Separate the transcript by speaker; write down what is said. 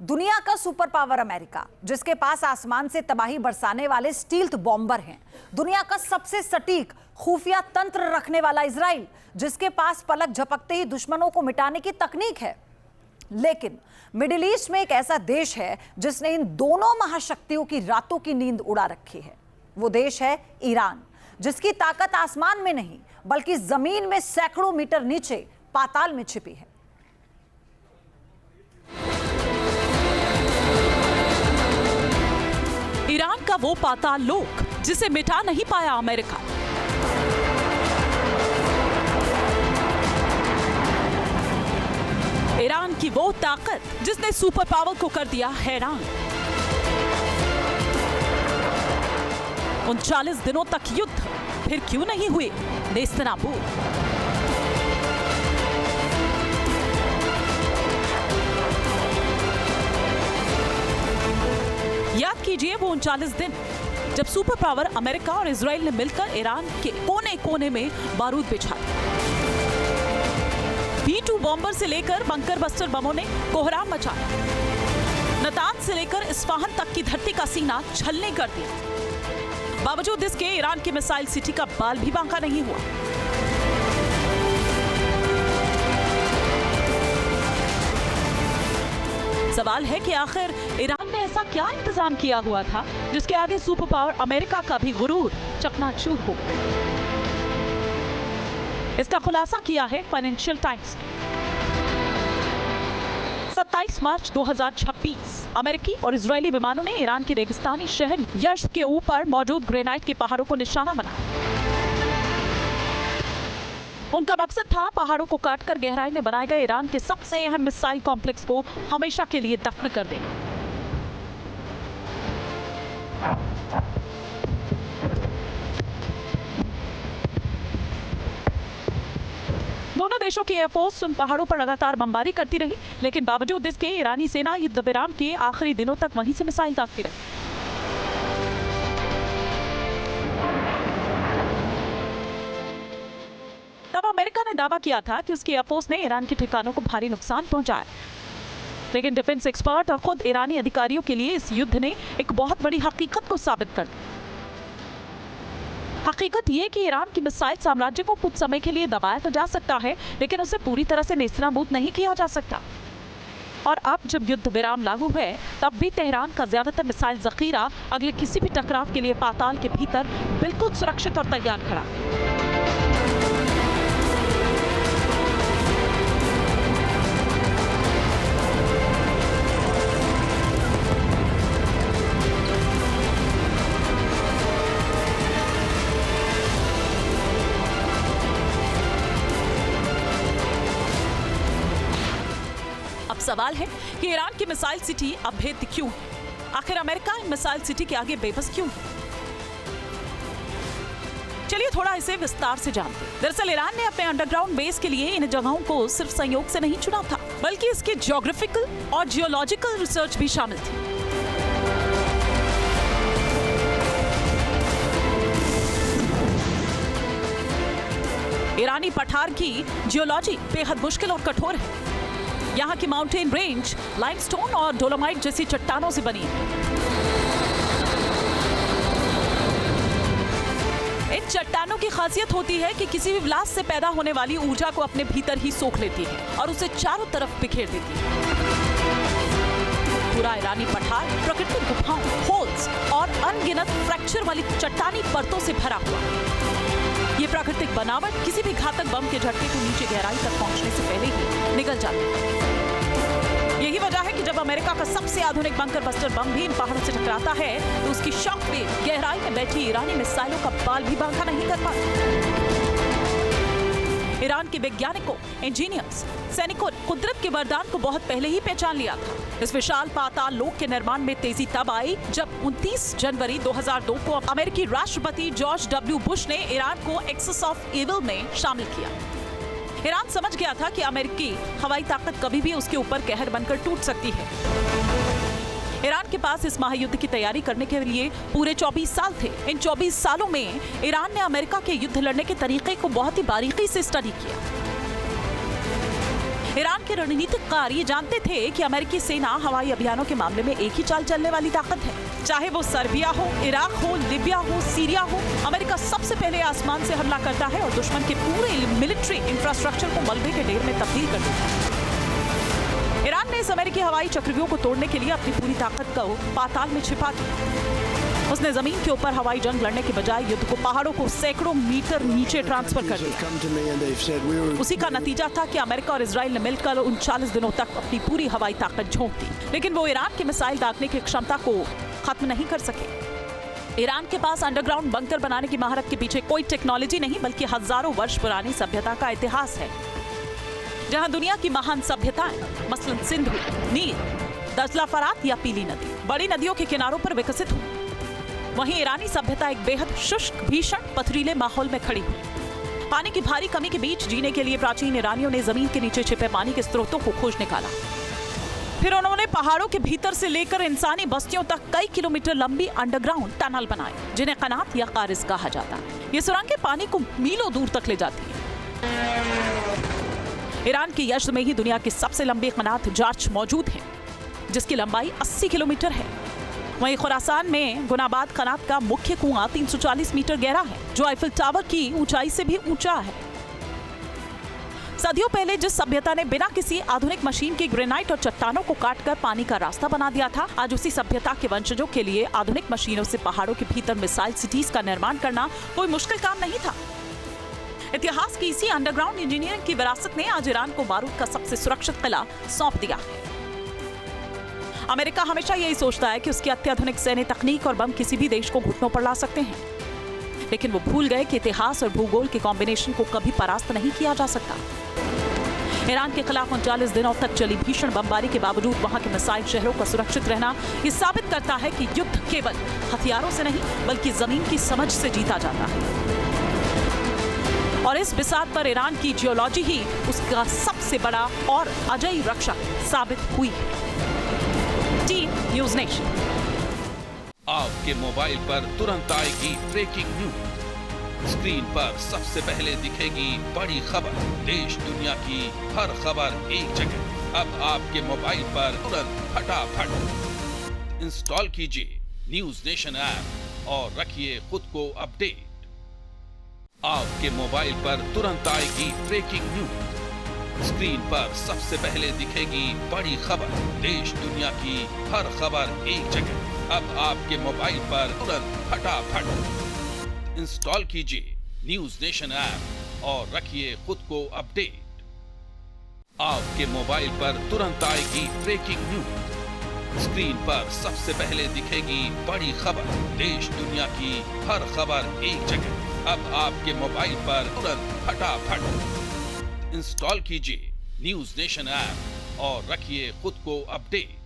Speaker 1: दुनिया का super power America, जिसके पास आसमान से तबाही बरसाने वाले स्टील्थ बॉम्बर हैं। दुनिया का सबसे सटीक खुफिया तंत्र रखने वाला इजराइल, जिसके पास पलक झपकते ही दुश्मनों को मिटाने की तकनीक है। लेकिन मिडिल ईस्ट में एक ऐसा देश है जिसने इन दोनों महाशक्तियों की रातों की नींद उड़ा रखी है। वो देश है ईरान, जिसकी ताकत आसमान में नहीं बल्कि जमीन में सैकड़ों मीटर नीचे पाताल में छिपी है।
Speaker 2: ईरान का वो पाताल लोक जिसे मिटा नहीं पाया अमेरिका। ईरान की वो ताकत जिसने सुपर पावर को कर दिया हैरान। 39 दिनों तक युद्ध फिर क्यों नहीं हुए नेस्तनाबूद। याद कीजिए वो 39 दिन जब सुपर पावर अमेरिका और इजराइल ने मिलकर ईरान के कोने कोने में बारूद बिछा दिया। B-2 बॉम्बर से लेकर बंकर बस्टर बमों ने कोहराम मचाया। नतान से लेकर इस्फहान तक की धरती का सीना छलनी कर दिया। बावजूद इसके ईरान की मिसाइल सिटी का बाल भी बांका नहीं हुआ। सवाल है कि आखिर ईरान ने ऐसा क्या इंतजाम किया हुआ था जिसके आगे सुपर पावर अमेरिका का भी गुरूर चकनाचूर हो। इसका खुलासा किया है फाइनेंशियल टाइम्स ने। 27 मार्च 2026 अमेरिकी और इजरायली विमानों ने ईरान के रेगिस्तानी शहर यश्ब के ऊपर मौजूद ग्रेनाइट के पहाड़ों को निशाना बनाया। उनका मकसद था पहाड़ों को काटकर गहराई में बनाए गए ईरान के सबसे अहम मिसाइल कॉम्प्लेक्स को हमेशा के लिए दफन कर देना। दोनों देशों की एयरफोर्स उन पहाड़ों पर लगातार बमबारी करती रही, लेकिन बावजूद इसके ईरानी सेना युद्ध विराम के आखिरी दिनों तक वहीं से मिसाइल दागती रही। तब अमेरिका ने दावा किया था कि उसकी एयरफोर्स ने ईरान के ठिकानों को भारी नुकसान पहुंचाया, लेकिन डिफेंस एक्सपर्ट और खुद ईरानी अधिकारियों के लिए इस युद्ध ने एक बहुत बड़ी हकीकत को साबित कर दिया। हकीकत यह कि ईरान की मिसाइल साम्राज्य को कुछ समय के लिए दबाया तो जा सकता है, लेकिन उसे पूरी तरह से नेस्तनाबूद नहीं किया जा सकता। और अब जब युद्ध विराम लागू है, तब भी तेहरान का ज्यादातर मिसाइल जखीरा अगले किसी भी टकराव के लिए पाताल के भीतर बिल्कुल सुरक्षित और तैयार खड़ा है। अब सवाल है कि ईरान की मिसाइल सिटी अभेद्य क्यों है? आखिर अमेरिका इन मिसाइल सिटी के आगे बेबस क्यों है? चलिए थोड़ा इसे विस्तार से जानते हैं। दरअसल ईरान ने अपने अंडरग्राउंड बेस के लिए इन जगहों को सिर्फ संयोग से नहीं चुना था, बल्कि इसके ज्योग्राफिकल और जियोलॉजिकल रिसर्च भी शामिल थी। ईरानी पठार की जियोलॉजी बेहद मुश्किल और कठोर है। यहाँ की माउंटेन रेंज लाइमस्टोन और डोलोमाइट जैसी चट्टानों से बनी है। इन चट्टानों की खासियत होती है कि किसी भी ब्लास्ट से पैदा होने वाली ऊर्जा को अपने भीतर ही सोख लेती है और उसे चारों तरफ बिखेर देती है। पूरा ईरानी पठार प्राकृतिक गुफाओं, होल्स और अनगिनत फ्रैक्चर वाली चट्टानी परतों से भरा हुआ है। ये प्राकृतिक बनावट किसी भी घातक बम के झटके को नीचे गहराई तक पहुंचने से पहले ही निगल जाती है। यही वजह है कि जब अमेरिका का सबसे आधुनिक बंकर बस्टर बम भी इन पहाड़ों से टकराता है, तो उसकी शॉक वेव गहराई में बैठी ईरानी मिसाइलों का बाल भी बांका नहीं कर पाती। ईरान के वैज्ञानिकों, इंजीनियर्स, सैनिकों ने कुदरत के वरदान को बहुत पहले ही पहचान लिया था। इस विशाल पाताल लोक के निर्माण में तेजी तब आई जब 29 जनवरी 2002 को अमेरिकी राष्ट्रपति जॉर्ज डब्ल्यू बुश ने ईरान को एक्सेस ऑफ इविल में शामिल किया। ईरान समझ गया था कि अमेरिकी हवाई ताकत कभी भी उसके ऊपर कहर बनकर टूट सकती है। ईरान के पास इस महायुद्ध की तैयारी करने के लिए पूरे 24 साल थे। इन 24 सालों में ईरान ने अमेरिका के युद्ध लड़ने के तरीके को बहुत ही बारीकी से स्टडी किया। ईरान के रणनीतिकार ये जानते थे कि अमेरिकी सेना हवाई अभियानों के मामले में एक ही चाल चलने वाली ताकत है। चाहे वो सर्बिया हो, इराक हो, लीबिया हो, सीरिया हो, अमेरिका सबसे पहले आसमान से हमला करता है और दुश्मन के पूरे मिलिट्री इंफ्रास्ट्रक्चर को मलबे के ढेर में तब्दील कर देता है। ईरान ने इस अमेरिकी हवाई चक्रव्यूह को तोड़ने के लिए अपनी पूरी ताकत को पाताल में छिपा दिया। उसने जमीन के ऊपर हवाई जंग लड़ने के बजाय युद्ध को पहाड़ों को सैकड़ों मीटर नीचे ट्रांसफर कर दिया। उसी का नतीजा था कि अमेरिका और इजराइल ने मिलकर 39 दिनों तक अपनी पूरी हवाई ताकत झोंक दी, लेकिन वो ईरान के मिसाइल दागने की क्षमता को खत्म नहीं कर सके। ईरान के पास अंडरग्राउंड बंकर बनाने की महारत के पीछे कोई टेक्नोलॉजी नहीं, बल्कि हजारों वर्ष पुरानी सभ्यता का इतिहास है, जहां दुनिया की महान सभ्यताएं मसलन सिंधु, नील, दजला फरात या पीली नदी बड़ी नदियों के किनारों पर विकसित हुई। वहीं ईरानी सभ्यता एक बेहद शुष्क, भीषण, पथरीले माहौल में खड़ी हुई। पानी की भारी कमी के बीच जीने के लिए प्राचीन ईरानियों ने जमीन के नीचे छिपे पानी के स्रोतों को खोज निकाला। फिर उन्होंने पहाड़ों के भीतर से लेकर इंसानी बस्तियों तक कई किलोमीटर लंबी अंडरग्राउंड टनल बनाए, जिन्हें कनात या कारिज कहा जाता है। ये सुरंगें पानी को मीलों दूर तक ले जाती हैं। ईरान की यज़्द में ही दुनिया की सबसे लंबी कनात जार्च मौजूद है, जिसकी लंबाई 80 किलोमीटर है। वहीं खुरासान में गुनाबाद कनात का मुख्य कुआं 340 मीटर गहरा है, जो आईफिल टावर की ऊंचाई से भी ऊंचा है। सदियों पहले जिस सभ्यता ने बिना किसी आधुनिक मशीन के ग्रेनाइट और चट्टानों को काटकर पानी का रास्ता बना दिया था, आज उसी सभ्यता के वंशजों के लिए आधुनिक मशीनों से पहाड़ों के भीतर मिसाइल सिटीज का निर्माण करना कोई मुश्किल काम नहीं था। इतिहास की इसी अंडरग्राउंड इंजीनियरिंग की विरासत ने आज ईरान को बारूद का सबसे सुरक्षित किला सौंप दिया है। अमेरिका हमेशा यही सोचता है कि उसकी अत्याधुनिक सैन्य तकनीक और बम किसी भी देश को घुटनों पर ला सकते हैं, लेकिन वो भूल गए कि इतिहास और भूगोल के कॉम्बिनेशन को कभी परास्त नहीं किया जा सकता। ईरान के खिलाफ 39 दिनों तक चली भीषण बमबारी के बावजूद वहां के मिसाइल शहरों का सुरक्षित रहना ये साबित करता है कि युद्ध केवल हथियारों से नहीं, बल्कि जमीन की समझ से जीता जाता है। और इस बिसात पर ईरान की जियोलॉजी ही उसका सबसे बड़ा और अजय रक्षक साबित हुई है। Team news nation.
Speaker 3: आपके मोबाइल पर तुरंत आएगी ब्रेकिंग न्यूज। स्क्रीन पर सबसे पहले दिखेगी बड़ी खबर। देश दुनिया की हर खबर एक जगह। अब आपके मोबाइल पर तुरंत फटाफट इंस्टॉल कीजिए न्यूज़ नेशन ऐप और रखिए खुद को अपडेट। आपके मोबाइल पर तुरंत आएगी ब्रेकिंग न्यूज। स्क्रीन पर सबसे पहले दिखेगी बड़ी खबर। देश दुनिया की हर खबर एक जगह। अब आपके मोबाइल पर तुरंत फटाफट इंस्टॉल कीजिए न्यूज़ नेशन ऐप और रखिए खुद को अपडेट। आपके मोबाइल पर तुरंत आएगी ब्रेकिंग न्यूज। स्क्रीन पर सबसे पहले दिखेगी बड़ी खबर। देश दुनिया की हर खबर एक जगह। अब आपके मोबाइल पर तुरंत फटाफट इंस्टॉल कीजिए न्यूज़ नेशन ऐप और रखिए खुद को अपडेट।